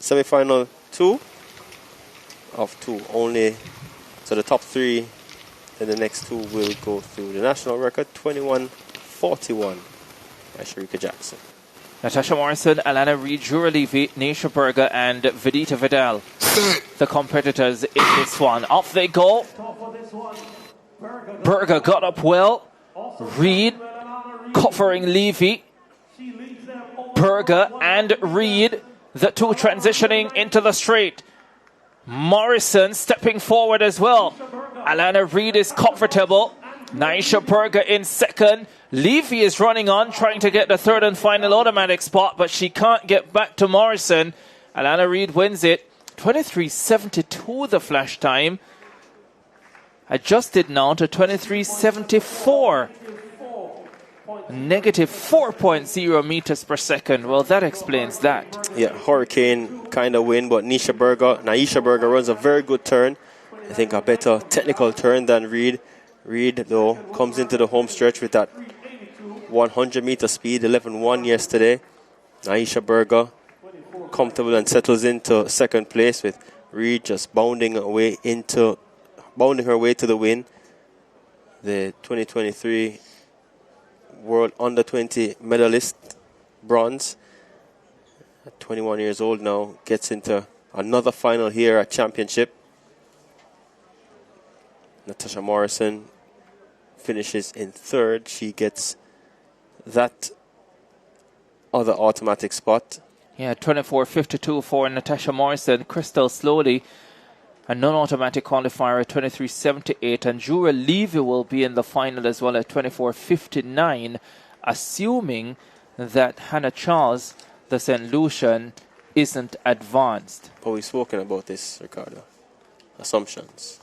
semi-final 2 of 2 only. So the top 3, then the next 2 will go through. The national record 21:41 by Sharika Jackson. Natasha Morrison, Alana Reid, Jura Levy, Nisha Berger, and Vidita Vidal, the competitors in this one. Off they go. Berger got up well. Reid covering Levy. Berger and Reid, the two transitioning into the straight. Morrison stepping forward as well. Alana Reid is comfortable. Nisha Berger in second. Levy is running on, trying to get the third and final automatic spot, but she can't get back to Morrison. Alana Reid wins it. 23:72 the flash time. Adjusted now to 23:74. Negative 4.0 meters per second. Well, that explains that. Yeah, hurricane kind of win, but Naisha Berger runs a very good turn. I think a better technical turn than Reid. Reid, though, comes into the home stretch with that 100-meter speed, 11.1 yesterday. Naisha Berger comfortable and settles into second place, with Reid just bounding her way to the win. The 2023 World Under-20 medalist, bronze, at 21 years old now, gets into another final here at Championship. Natasha Morrison finishes in third. She gets that other automatic spot. Yeah, 24:52 for Natasha Morrison. Crystal Slowly, a non-automatic qualifier at 23:78, and Jura Levy will be in the final as well at 24:59, assuming that Hannah Charles, the St. Lucian, isn't advanced. But we've spoken about this, Ricardo. Assumptions.